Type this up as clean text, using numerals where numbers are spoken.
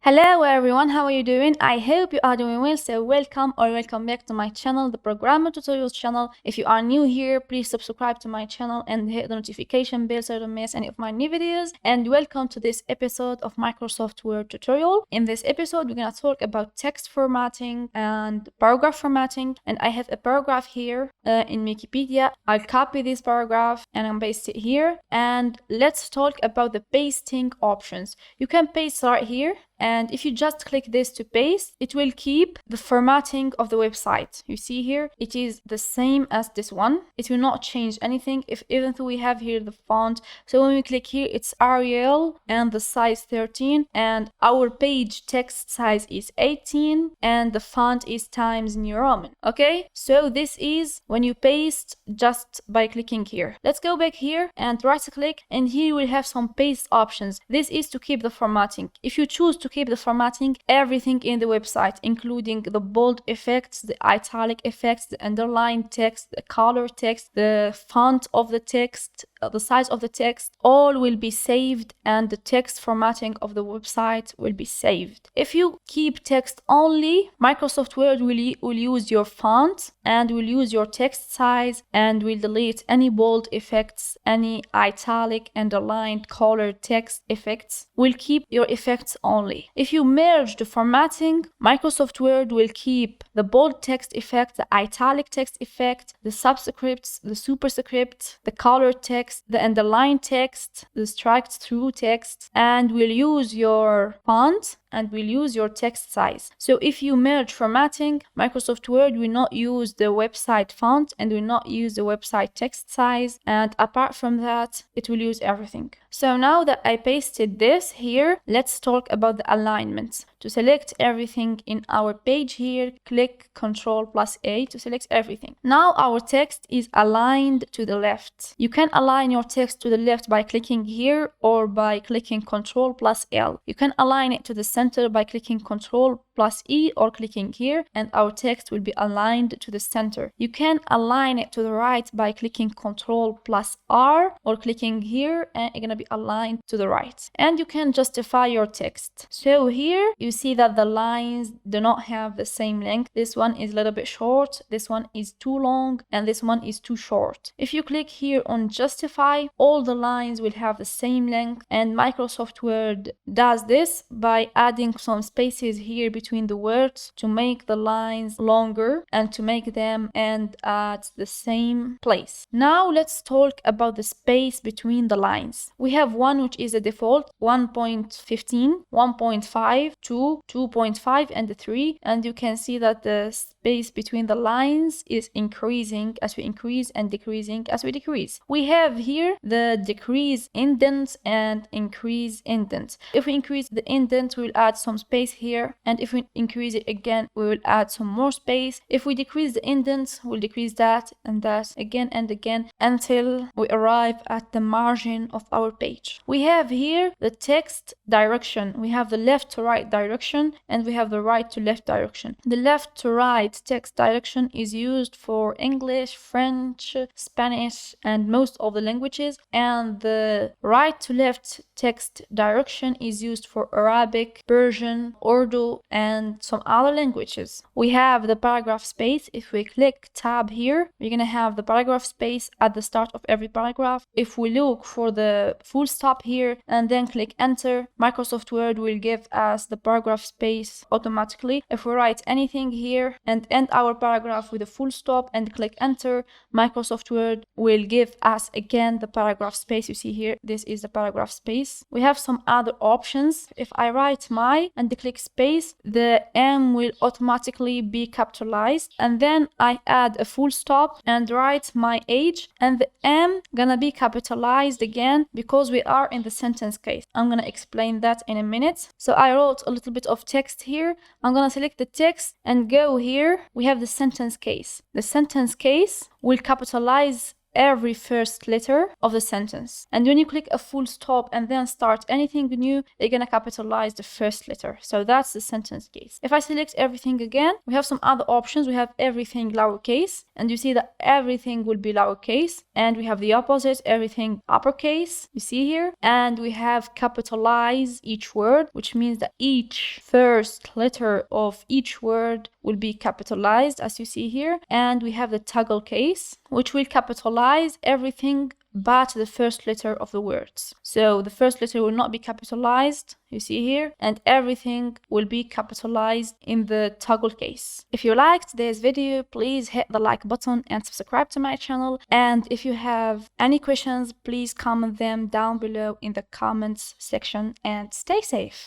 Hello everyone, how are you doing? I hope you are doing well. So welcome back to my channel, the Programmer Tutorials channel. If you are new here, please subscribe to my channel and hit the notification bell so you don't miss any of my new videos. And welcome to this episode of Microsoft Word tutorial. In this episode, we're gonna talk about text formatting and paragraph formatting. And I have a paragraph here in Wikipedia. I'll copy this paragraph and I'll paste it here. And let's talk about the pasting options. You can paste right here. And if you just click this to paste, it will keep the formatting of the website. You see here, it is the same as this one. It will not change anything even though we have here the font. So when we click here, it's Arial and the size 13 and our page text size is 18 and the font is Times New Roman. Okay, so this is when you paste just by clicking here. Let's go back here and right click, and here you will have some paste options. This is to keep the formatting. If you choose to keep the formatting, everything in the website, including the bold effects, the italic effects, the underlined text, the color text, the font of the text, the size of the text, all will be saved and the text formatting of the website will be saved. If you keep text only, Microsoft Word will use your font and will use your text size and will delete any bold effects, any italic, underlined, colored text effects, will keep your effects only. If you merge the formatting, Microsoft Word will keep the bold text effect, the italic text effect, the subscripts, the superscript, the color text, the underlined text, the striked through text, and will use your font and will use your text size. So if you merge formatting, Microsoft Word will not use the website font and will not use the website text size, and apart from that, it will use everything. So now that I pasted this here, let's talk about the alignments. To select everything in our page here, click Ctrl+A to select everything. Now our text is aligned to the left. You can align your text to the left by clicking here or by clicking Ctrl+L. You can align it to the center by clicking Ctrl+E or clicking here, and our text will be aligned to the center. You can align it to the right by clicking Ctrl+R or clicking here, and it's gonna be aligned to the right. And you can justify your text. So here you see that the lines do not have the same length. This one is a little bit short, this one is too long, and this one is too short. If you click here on justify, all the lines will have the same length, and Microsoft Word does this by adding some spaces here between the words to make the lines longer and to make them end at the same place. Now let's talk about the space between the lines. We have one which is a default 1.15, 1.5, 2, 2.5 and 3, and you can see that the space between the lines is increasing as we increase and decreasing as we decrease. We have here the decrease indents and increase indents. If we increase the indent, we will add some space here, and if we increase it again, we will add some more space. If we decrease the indents, we'll decrease that and that again and again until we arrive at the margin of our page. We have here the text direction. We have the left to right direction and we have the right to left direction. The left to right text direction is used for English, French, Spanish, and most of the languages, and the right to left text direction is used for Arabic, Persian, Urdu, and some other languages. We have the paragraph space. If we click tab here, we're gonna have the paragraph space at the start of every paragraph. If we look for the full stop here and then click enter, Microsoft Word will give us the paragraph space automatically. If we write anything here and end our paragraph with a full stop and click enter, Microsoft Word will give us again the paragraph space. You see here, this is the paragraph space. We have some other options. If I write my and click space, the M will automatically be capitalized, and then I add a full stop and write my age, and the M gonna be capitalized again because we are in the sentence case. I'm gonna explain that in a minute. So I wrote a little bit of text here. I'm gonna select the text and go here. We have the sentence case. The sentence case will capitalize every first letter of the sentence. And when you click a full stop and then start anything new, they're gonna capitalize the first letter. So that's the sentence case. If I select everything again, we have some other options. We have everything lowercase, and you see that everything will be lowercase. And we have the opposite, everything uppercase, you see here. And we have capitalize each word, which means that each first letter of each word will be capitalized, as you see here. And we have the toggle case, which will capitalize everything but the first letter of the words. So the first letter will not be capitalized, you see here, and everything will be capitalized in the toggle case. If you liked today's video, please hit the like button and subscribe to my channel. And if you have any questions, please comment them down below in the comments section, and stay safe.